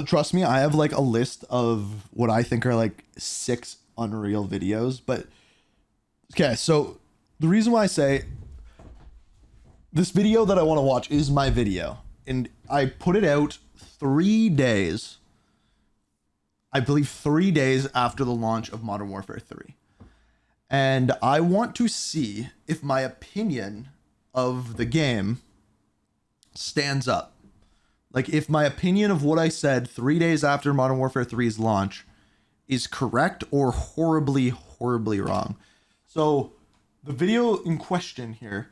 Trust me, I have like a list of what I think are like 6 unreal videos. But okay, so the reason why I say this video that I want to watch is my video, and I put it out 3 days, I believe 3 days after the launch of Modern Warfare 3. And I want to see if my opinion of the game stands up. Like, if my opinion of what I said 3 days after Modern Warfare 3's launch is correct or horribly, horribly wrong. So, the video in question here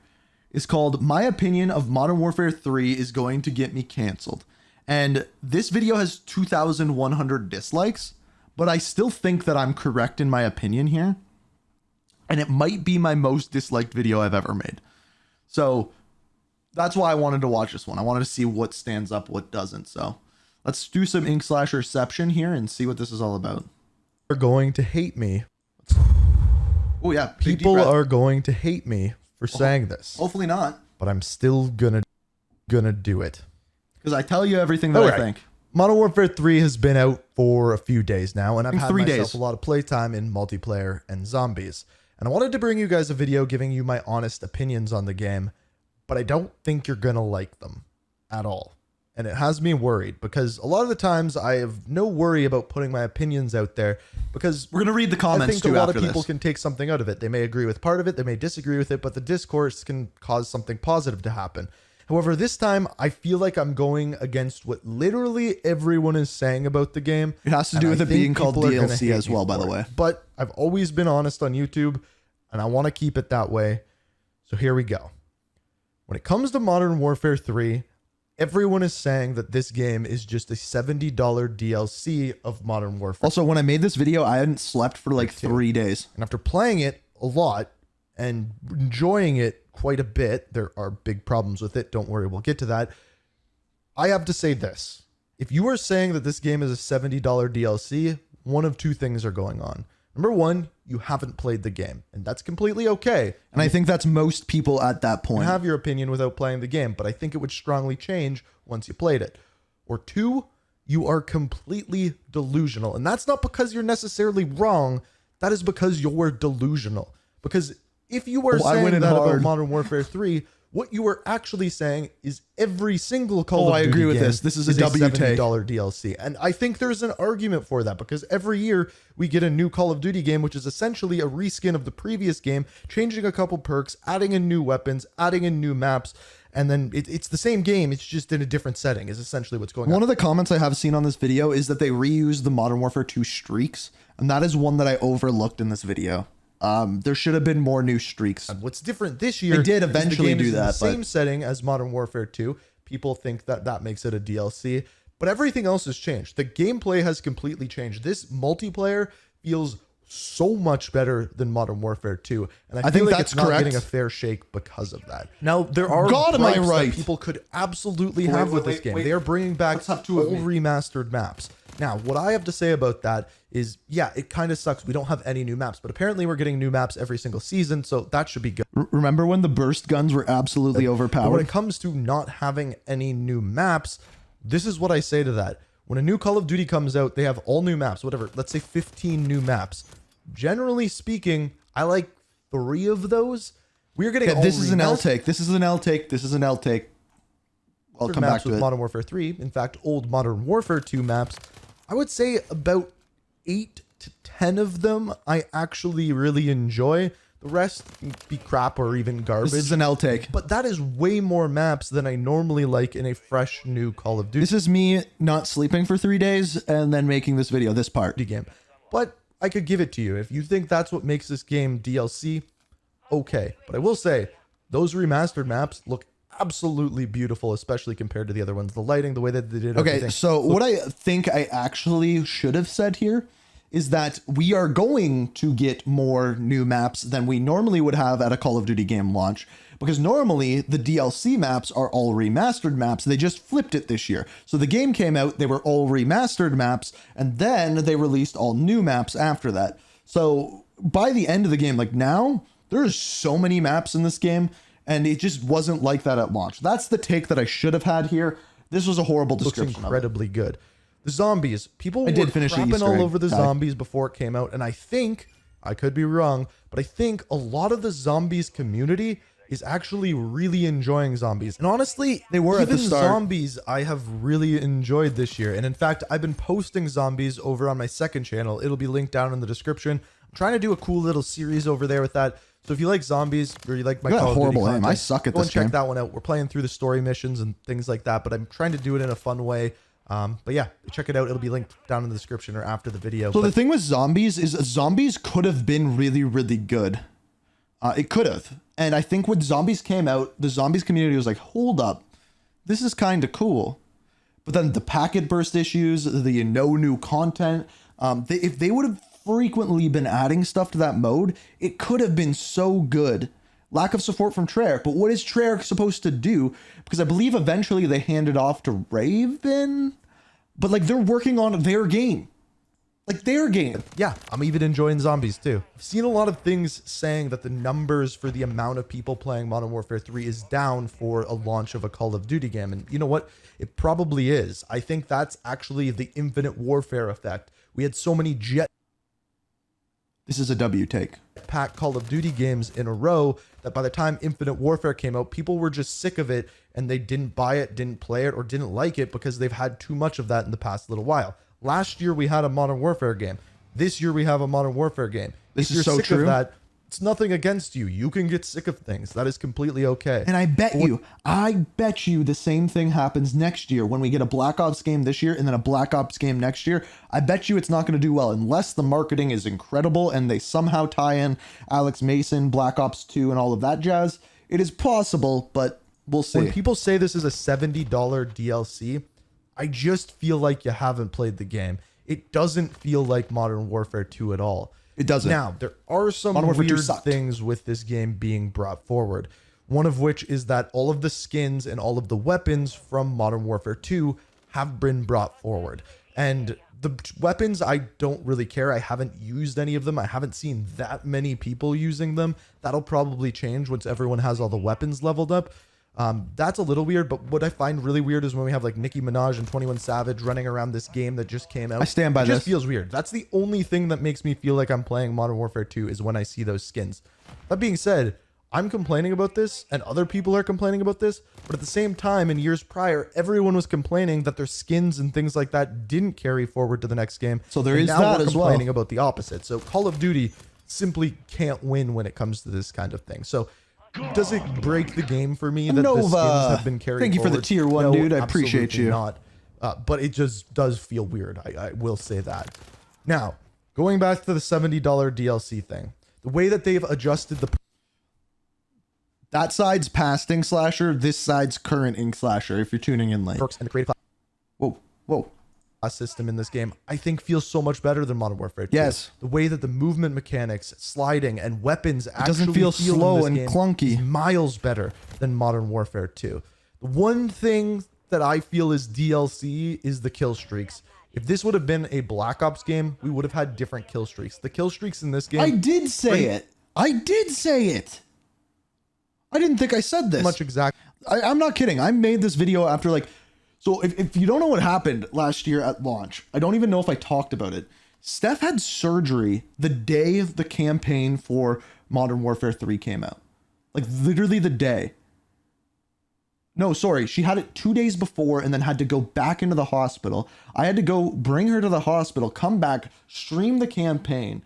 is called My Opinion of Modern Warfare 3 is Going to Get Me Cancelled. And this video has 2,100 dislikes, but I still think that I'm correct in my opinion here. And it might be my most disliked video I've ever made. So that's why I wanted to watch this one. I wanted to see what stands up, what doesn't. So let's do some ink/reception here and see what this is all about. Are going to hate me. Oh yeah, People are going to hate me for saying this, hopefully not, but I'm still gonna do it. because I tell you everything that I think. Modern Warfare 3 has been out for a few days now, and I've had 3 myself days. a lot of playtime in multiplayer and zombies. And I wanted to bring you guys a video giving you my honest opinions on the game, but I don't think you're gonna like them at all. And it has me worried, because a lot of the times I have no worry about putting my opinions out there, because We're gonna read the I comments think too a lot of after people this. can take something out of it. They may agree with part of it, they may disagree with it, but the discourse can cause something positive to happen. However, this time I feel like I'm going against what literally everyone is saying about the game. It has to and do I with it think being called people are gonna DLC hate as me well, by for the it. way. But I've always been honest on YouTube, and I want to keep it that way. So here we go. When it comes to Modern Warfare 3, everyone is saying that this game is just a $70 DLC of Modern Warfare. Also, when I made this video, I hadn't slept for like 3 days. And after playing it a lot and enjoying it quite a bit, there are big problems with it. Don't worry, we'll get to that. I have to say this. If you are saying that this game is a $70 DLC, one of two things are going on. Number one, you haven't played the game, and that's completely okay. And I think that's most people at that You point. have your opinion without playing the game, but I think it would strongly change once you played it. Or two, you are completely delusional. And that's not because you're necessarily wrong. That is because you're delusional. Because if you are I went saying in that about hard. Modern Warfare 3, what you are actually saying is every single Call of I Duty agree with game this. This is a W $70 take. DLC. And I think there's an argument for that, because every year we get a new Call of Duty game, which is essentially a reskin of the previous game, changing a couple perks, adding in new weapons, adding in new maps, and then it's the same game, it's just in a different setting, is essentially what's going on. One of the comments I have seen on this video is that they reused the Modern Warfare 2 streaks, and that is one that I overlooked in this video. There should have been more new streaks. What's different this year? They did is the eventually game do is in that, the same but- setting as Modern Warfare 2. People think that that makes it a DLC, but everything else has changed. The gameplay has completely changed. This multiplayer feels so much better than Modern Warfare 2, and I feel think like that's it's not correct. getting a fair shake because of that. Now there are God, am I gripes that right? people could absolutely Wait, have wait, with this wait, game. wait. They are bringing back Let's have two of all me. remastered maps. Now, what I have to say about that is, yeah, it kind of sucks. We don't have any new maps, but apparently we're getting new maps every single season, so that should be good. Remember when the burst guns were absolutely But when overpowered? it comes to not having any new maps, this is what I say to that. When a new Call of Duty comes out, they have all new maps, whatever, let's say 15 new maps. Generally speaking, I like 3 of those. We're getting all This is an L remastered take. This is an L take. This is an L take. I'll come back maps to with it. Modern Warfare 3. In fact, old Modern Warfare 2 maps, I would say about 8 to 10 of them I actually really enjoy. The rest be crap or even garbage. This is an L take. But that is way more maps than I normally like in a fresh new Call of Duty This is me not sleeping for 3 days and then making this video, this part. game. But I could give it to you. If you think that's what makes this game DLC, okay. But I will say, those remastered maps look absolutely beautiful, especially compared to the other ones. The lighting, the way that they did Okay, everything. so what I think I actually should have said here is that we are going to get more new maps than we normally would have at a Call of Duty game launch, because normally the DLC maps are all remastered maps. They just flipped it this year. So the game came out, they were all remastered maps, and then they released all new maps after that. So by the end of the game, like now, there's so many maps in this game, and it just wasn't like that at launch. That's the take that I should have had here. This was a horrible Looks description of it. incredibly good. The zombies. People I did were finish the crapping Easter all egg over the tag. zombies before it came out, and I think, I could be wrong, but I think a lot of the zombies community is actually really enjoying zombies. And honestly, They were at the even start. zombies I have really enjoyed this year. And in fact, I've been posting zombies over on my second channel. It'll be linked down in the description. I'm trying to do a cool little series over there with that. So if you like zombies or you like my You got Call of Duty horrible aim. content, I suck at go and this check game. that one out. We're playing through the story missions and things like that, but I'm trying to do it in a fun way. But yeah, check it out. It'll be linked down in the description or after the video. So But the thing with zombies is zombies could have been really, really good. It could have. And I think when zombies came out, the zombies community was like, hold up, this is kind of cool. But then the packet burst issues, the no new content, if they would have frequently been adding stuff to that mode, it could have been so good. Lack of support from Treyarch. But what is Treyarch supposed to do? Because I believe eventually they handed off to Raven. But like they're working on their game. Like their game. yeah, I'm even enjoying zombies too. I've seen a lot of things saying that the numbers for the amount of people playing Modern Warfare 3 is down for a launch of a Call of Duty game. And you know what? It probably is. I think that's actually the Infinite Warfare effect. We had so many This is a W take. jetpack Call of Duty games in a row that by the time Infinite Warfare came out, people were just sick of it and they didn't buy it, didn't play it, or didn't like it because they've had too much of that in the past little while. Last year we had a Modern Warfare game. This year we have a Modern Warfare game. This If is you're so sick true. of that, it's nothing against you. You can get sick of things. That is completely okay. And I bet you the same thing happens next year when we get a Black Ops game this year and then a Black Ops game next year. I bet you it's not going to do well unless the marketing is incredible and they somehow tie in Alex Mason, Black Ops 2, and all of that jazz. It is possible, but we'll see. When people say this is a $70 DLC, I just feel like you haven't played the game. It doesn't feel like Modern Warfare 2 at all. It doesn't. Now, there are some Modern Warfare 2 weird sucked. things with this game being brought forward. One of which is that all of the skins and all of the weapons from Modern Warfare 2 have been brought forward. And the weapons, I don't really care. I haven't used any of them. I haven't seen that many people using them. That'll probably change once everyone has all the weapons leveled up. That's a little weird, but what I find really weird is when we have like Nicki Minaj and 21 Savage running around this game that just came out. I stand by It just this. feels weird. That's the only thing that makes me feel like I'm playing Modern Warfare 2 is when I see those skins. That being said, I'm complaining about this and other people are complaining about this, but at the same time, in years prior, everyone was complaining that their skins and things like that didn't carry forward to the next game. So there And is now that we're as well. complaining about the opposite. So Call of Duty simply can't win when it comes to this kind of thing. So does it break the game for me that the skins Nova, have been carried thank you for the forward? tier 1, No, dude. I appreciate absolutely you. Not. But it just does feel weird. I will say that. Now, going back to the $70 DLC thing, the way that they've adjusted the That side's past Ink Slasher. This side's current Ink Slasher. If you're tuning in late. perks and the creative Whoa. class system in this game, I think feels so much better than Modern Warfare 2. Yes. The way that the movement mechanics, sliding, and weapons actually doesn't feel in slow this and game clunky. is miles better than Modern Warfare 2. The one thing that I feel is DLC is the kill streaks. If this would have been a Black Ops game, we would have had different kill streaks. The kill streaks in this game I did say it. I did say it. I didn't think I said this. much exact. I'm not kidding. I made this video after like, so if you don't know what happened last year at launch, I don't even know if I talked about it. Steph had surgery the day of the campaign for Modern Warfare 3 came out. Like literally the day. No, sorry. She had it 2 days before and then had to go back into the hospital. I had to go bring her to the hospital, come back, stream the campaign,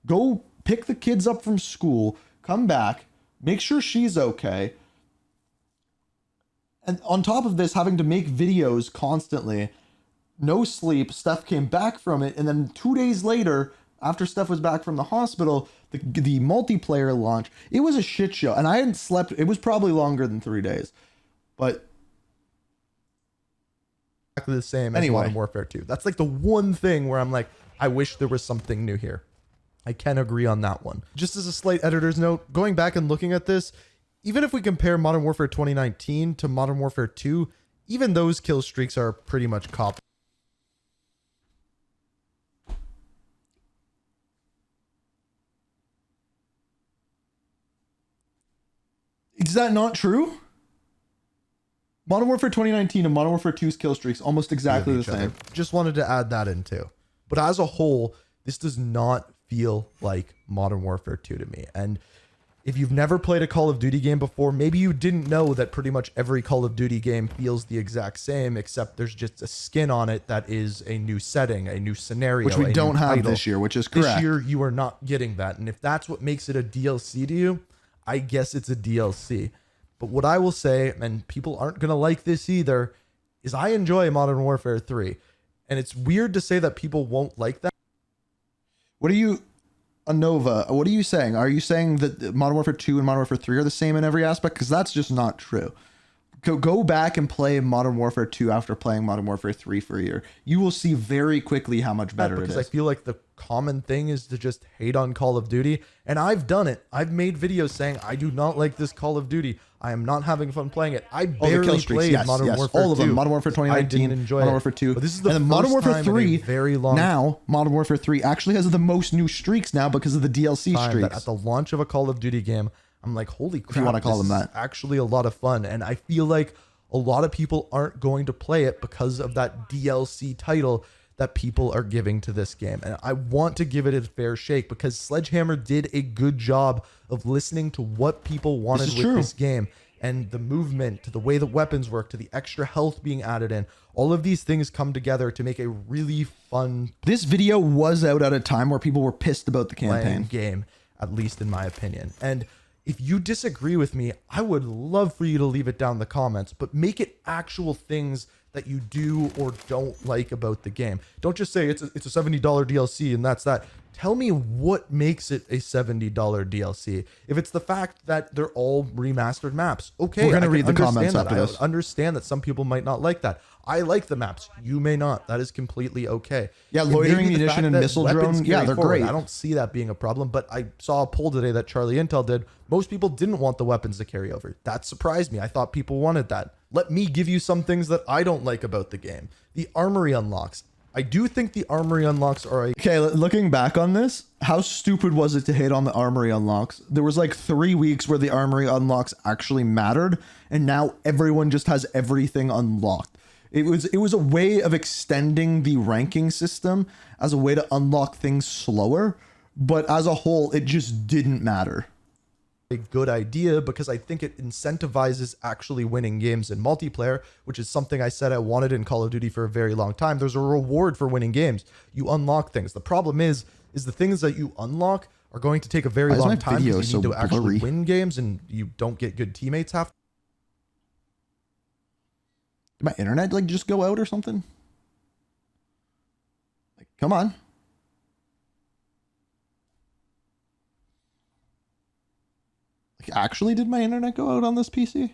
go pick the kids up from school, come back, make sure she's okay. And on top of this, having to make videos constantly, no sleep. Steph came back from it. And then 2 days later, after Steph was back from the hospital, the multiplayer launch, it was a shit show. And I hadn't slept. It was probably longer than 3 days. But Exactly the same as Anyway. Modern Warfare 2. That's like the one thing where I'm like, I wish there was something new here. I can agree on that one. Just as a slight editor's note, going back and looking at this, even if we compare Modern Warfare 2019 to Modern Warfare 2, even those kill streaks are pretty much copied. is that not true? Modern Warfare 2019 and Modern Warfare 2's kill streaks almost exactly the each other. same. Just wanted to add that in too. But as a whole, this does not feel like Modern Warfare 2 to me. And if you've never played a Call of Duty game before, maybe you didn't know that pretty much every Call of Duty game feels the exact same, except there's just a skin on it that is a new setting, a new scenario, Which we a don't new have title. this year, which is correct. This year, you are not getting that. And if that's what makes it a DLC to you, I guess it's a DLC. But what I will say, and people aren't going to like this either, is I enjoy Modern Warfare 3. And it's weird to say that people won't like that. What are you, Anova? What are you saying? Are you saying that Modern Warfare 2 and Modern Warfare 3 are the same in every aspect? Because that's just not true. Go back and play Modern Warfare 2 after playing Modern Warfare 3 for a year. You will see very quickly how much better it Because is. I feel like the common thing is to just hate on Call of Duty. And I've done it. I've made videos saying, I do not like this Call of Duty. I am not having fun playing it. I All the barely kill streaks, played yes, Modern yes, Warfare 2. all of them. Modern Warfare I 2019, didn't enjoy Modern it. Warfare 2. But this is the and then first Modern Warfare time 3, in a very long now Modern Warfare 3 actually has the most new streaks now because of the DLC time that streaks. at the launch of a Call of Duty game, I'm like, holy crap, you wanna call this them is that. actually a lot of fun. And I feel like a lot of people aren't going to play it because of that DLC title that people are giving to this game. And I want to give it a fair shake because Sledgehammer did a good job of listening to what people wanted is with true. this game. And the movement, to the way the weapons work, to the extra health being added in, all of these things come together to make a really fun This video was out at a time where people were pissed about the playing campaign. game, at least in my opinion. And if you disagree with me, I would love for you to leave it down in the comments, but make it actual things that you do or don't like about the game. Don't just say it's a $70 DLC and that's that. Tell me what makes it a $70 DLC. If it's the fact that they're all remastered maps, okay. We're gonna I can read the understand comments that. after this. I understand that some people might not like that. I like the maps. You may not. That is completely okay. Yeah, And loitering maybe the munition fact and that missile weapons drone, yeah, carry they're forward, great. I don't see that being a problem, but I saw a poll today that Charlie Intel did. Most people didn't want the weapons to carry over. That surprised me. I thought people wanted that. Let me give you some things that I don't like about the game. The armory unlocks. I do think the armory unlocks are a Okay, looking back on this, how stupid was it to hate on the armory unlocks? There was like 3 weeks where the armory unlocks actually mattered, and now everyone just has everything unlocked. It was a way of extending the ranking system as a way to unlock things slower, but as a whole, it just didn't matter. good idea because I think it incentivizes actually winning games in multiplayer, which is something I said I wanted in Call of Duty for a very long time. There's a reward for winning games. You unlock things. The problem is the things that you unlock are going to take a very Why is long my time video because you need so to actually blurry? win games and you don't get good teammates half. Did my internet like just go out or something? Like, come on. Like, actually, did my internet go out on this PC? Is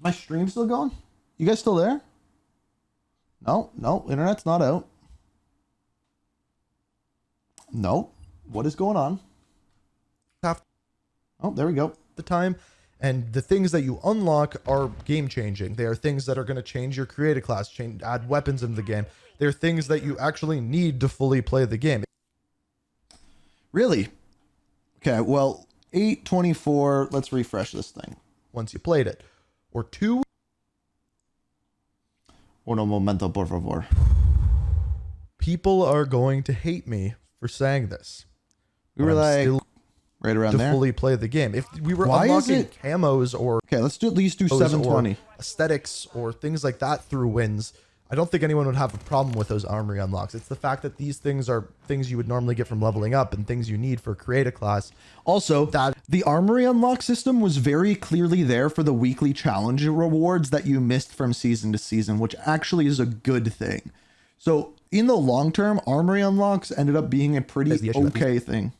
my stream still going? You guys still there? No, no, internet's not out. No. What is going on? half Oh, there we go. the time. And the things that you unlock are game changing. They are things that are going to change your creative class, add weapons into the game. They're things that you actually need to fully play the game. Really? Okay, well, 8:24. Let's refresh this thing. Once you played it. Or two, Uno momento, por favor. people are going to hate me for saying this. We were But I'm like still right around to there. fully play the game. If we were Why is unlocking it- camos or Okay, let's do at least do or 720. aesthetics or things like that through wins, I don't think anyone would have a problem with those armory unlocks. It's the fact that these things are things you would normally get from leveling up and things you need for create a class. Also, That- the armory unlock system was very clearly there for the weekly challenge rewards that you missed from season to season, which actually is a good thing. So, in the long term, armory unlocks ended up being a That's the pretty issue, at okay thing.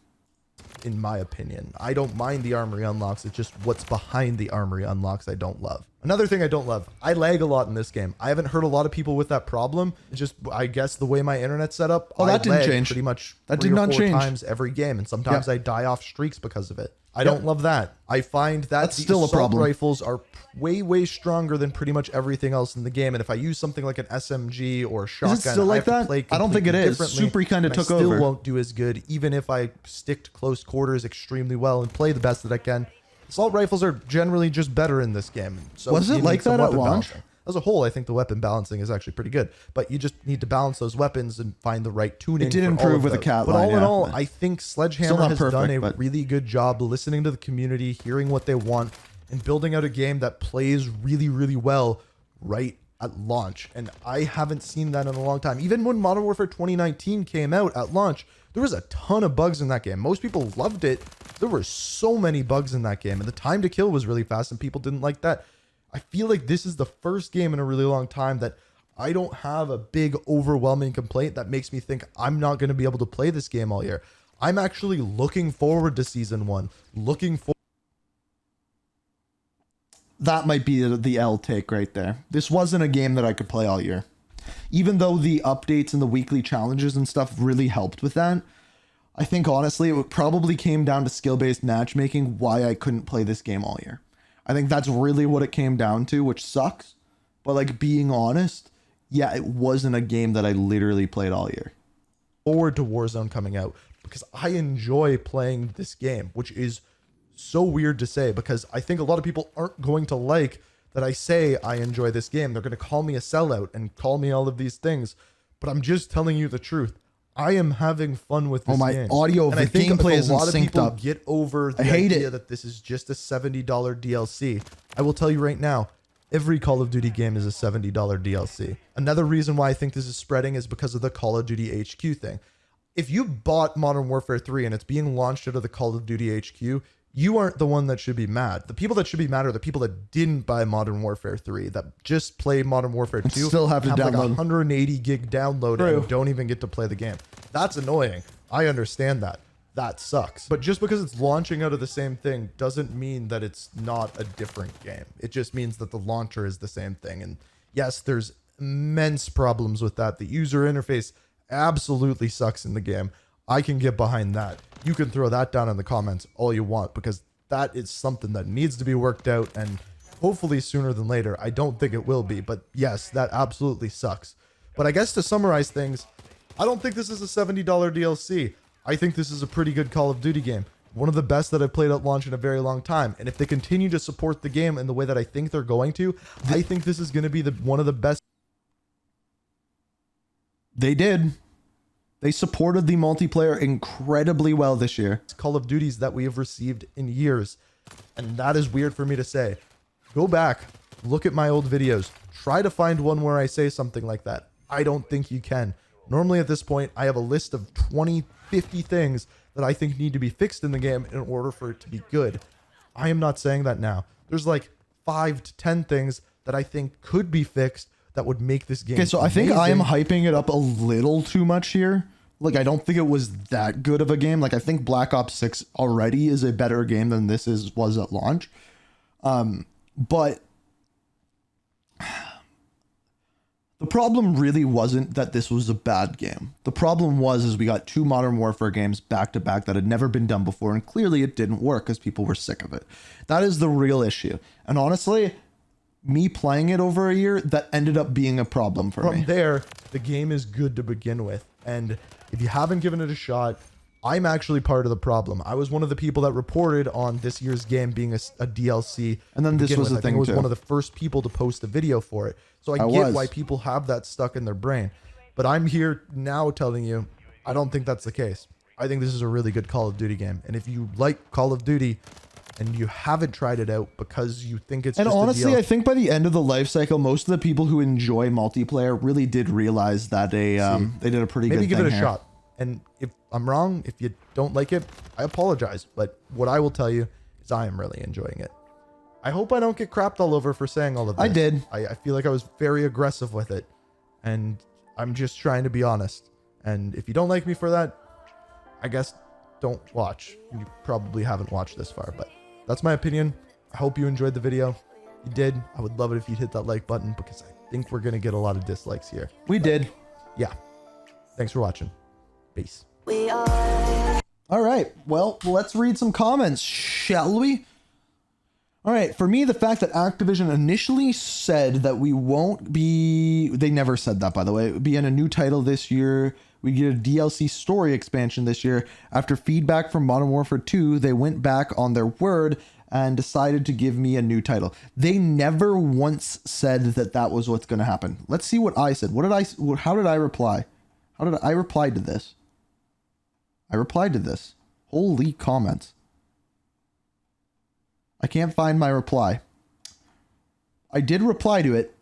In my opinion, I don't mind the armory unlocks. It's just what's behind the armory unlocks I don't love. Another thing I don't love, I lag a lot in this game. I haven't heard a lot of people with that problem. It's just, I guess, the way my internet's set up. Oh, that I didn't lag change. pretty much That 3 did or not 4 change. times every game, and sometimes Yep. I die off streaks because of it. I Yep. don't love that. I find that That's the still a assault problem. rifles are way stronger than pretty much everything else in the game. And if I use something like an SMG or a shotgun, still I like have to that? play I don't think it completely is. differently, Super kinda and took I still over. won't do as good, even if I stick to close quarters extremely well and play the best that I can. Assault rifles are generally just better in this game. So Was it you like need some that at weapon launch? balancing. As a whole, I think the weapon balancing is actually pretty good, but you just need to balance those weapons and find the right tuning. It did for all improve of with the those. cat But line, all in yeah. all, I think Sledgehammer Still not has done perfect, a but- really good job listening to the community, hearing what they want, and building out a game that plays really, really well right at launch. And I haven't seen that in a long time. Even when Modern Warfare 2019 came out at launch, there was a ton of bugs in that game. Most people loved it. There were so many bugs in that game, and the time to kill was really fast, and people didn't like that. I feel like this is the first game in a really long time that I don't have a big overwhelming complaint that makes me think I'm not going to be able to play this game all year. I'm actually looking forward to season 1, looking forward. That might be the L take right there. This wasn't a game that I could play all year. Even though the updates and the weekly challenges and stuff really helped with that, I think honestly it probably came down to skill-based matchmaking why I couldn't play this game all year. I think that's really what it came down to, which sucks. But like being honest, yeah, it wasn't a game that I literally played all year. Forward to Warzone coming out because I enjoy playing this game, which is so weird to say because I think a lot of people aren't going to like that I say I enjoy this game. They're going to call me a sellout and call me all of these things, but I'm just telling you the truth. I am having fun with this my game. audio of and I the think gameplay if isn't a lot of synced people up. get over the I hate idea it. that this is just a $70 DLC. I will tell you right now, every Call of Duty game is a $70 DLC. Another reason why I think this is spreading is because of the Call of Duty HQ thing. If you bought Modern Warfare 3 and it's being launched out of the Call of Duty HQ, you aren't the one that should be mad. The people that should be mad are the people that didn't buy Modern Warfare 3, that just play Modern Warfare 2, still have to like download. 180 gig download True. and don't even get to play the game. That's annoying. I understand that. That sucks. But just because it's launching out of the same thing doesn't mean that it's not a different game. It just means that the launcher is the same thing. And yes, there's immense problems with that. The user interface absolutely sucks in the game. I can get behind that. You can throw that down in the comments all you want because that is something that needs to be worked out and hopefully sooner than later. I don't think it will be, but yes, that absolutely sucks. But I guess to summarize things, I don't think this is a $70 DLC. I think this is a pretty good Call of Duty game. One of the best that I've played at launch in a very long time. And if they continue to support the game in the way that I think they're going to, I think this is going to be one of the best. They did. They supported the multiplayer incredibly well this year. Call of Duties that we have received in years. And that is weird for me to say. Go back, look at my old videos, try to find one where I say something like that. I don't think you can. Normally at this point, I have a list of 20, 50 things that I think need to be fixed in the game in order for it to be good. I am not saying that now. There's like 5 to 10 things that I think could be fixed that would make this game Okay, so I think I am amazing. hyping it up a little too much here. Like, I don't think it was that good of a game. Like, I think Black Ops 6 already is a better game than this was at launch. But the problem really wasn't that this was a bad game. The problem was we got 2 Modern Warfare games back to back that had never been done before, and clearly it didn't work because people were sick of it. That is the real issue. And honestly, me playing it over a year, that ended up being a problem for From me. there, the game is good to begin with. And if you haven't given it a shot, I'm actually part of the problem. I was one of the people that reported on this year's game being a DLC. And then to this begin was with. the I think thing I was too. one of the first people to post a video for it. So I get was. why people have that stuck in their brain. But I'm here now telling you, I don't think that's the case. I think this is a really good Call of Duty game. And if you like Call of Duty and you haven't tried it out because you think it's And just honestly, a DLC, I think by the end of the life cycle, most of the people who enjoy multiplayer really did realize that they did a pretty maybe good give thing it a here. shot. And if I'm wrong, if you don't like it, I apologize. But what I will tell you is I am really enjoying it. I hope I don't get crapped all over for saying all of this. I did. I feel like I was very aggressive with it. And I'm just trying to be honest. And if you don't like me for that, I guess don't watch. You probably haven't watched this far, but that's my opinion. I hope you enjoyed the video. If you did, I would love it if you'd hit that like button because I think we're going to get a lot of dislikes here. We did. Yeah. Thanks for watching. Peace. All right. Well, let's read some comments, shall we? All right. For me, the fact that Activision initially said that we won't be, they never said that, by the way, be in a new title this year. We get a DLC story expansion this year. After feedback from Modern Warfare 2, they went back on their word and decided to give me a new title. They never once said that that was what's going to happen. Let's see what I said. How did I reply? I reply to this? I replied to this. Holy comments. I can't find my reply. I did reply to it,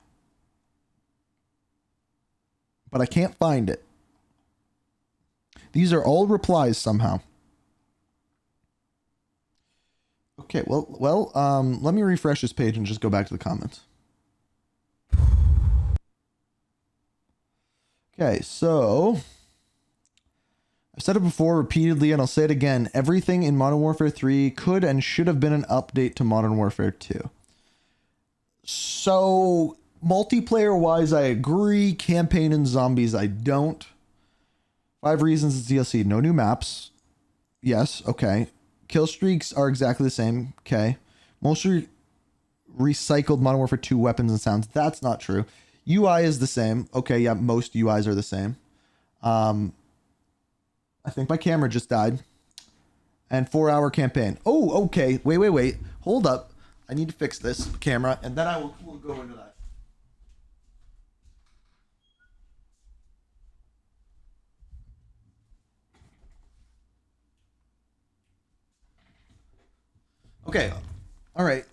but I can't find it. These are all replies somehow. Okay, well, let me refresh this page and just go back to the comments. Okay, so I've said it before repeatedly, and I'll say it again. Everything in Modern Warfare 3 could and should have been an update to Modern Warfare 2. So, multiplayer-wise, I agree. Campaign and zombies, I don't. 5 reasons it's DLC. No new maps. Yes, okay. Kill streaks are exactly the same. Okay. Mostly recycled Modern Warfare 2 weapons and sounds. That's not true. UI is the same. Okay, yeah, most UIs are the same. I think my camera just died. And 4-hour campaign. Oh, okay. Wait. Hold up. I need to fix this camera, and then we'll go into that. Okay. All right.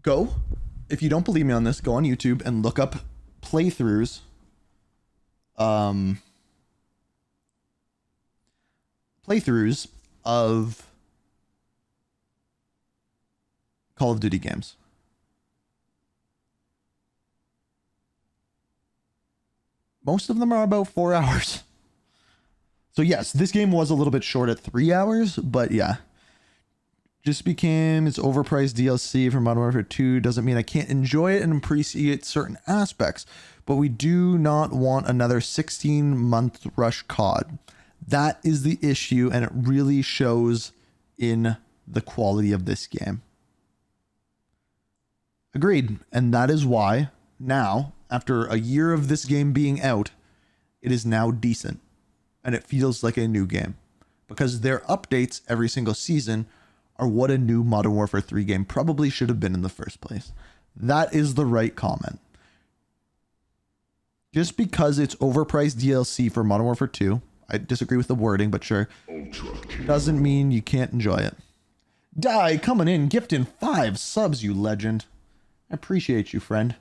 Go. If you don't believe me on this, go on YouTube and look up playthroughs. Playthroughs of Call of Duty games. Most of them are about 4 hours. So yes, this game was a little bit short at 3 hours, but yeah. Just became its overpriced DLC for Modern Warfare 2 doesn't mean I can't enjoy it and appreciate certain aspects, but we do not want another 16-month rush COD. That is the issue, and it really shows in the quality of this game. Agreed, and that is why now, after a year of this game being out, it is now decent, and it feels like a new game, because their updates every single season are what a new Modern Warfare 3 game probably should have been in the first place. That is the right comment. Just because it's overpriced DLC for Modern Warfare 2, I disagree with the wording, but sure, doesn't mean you can't enjoy it. Die coming in, gifting 5 subs, you legend. I appreciate you, friend.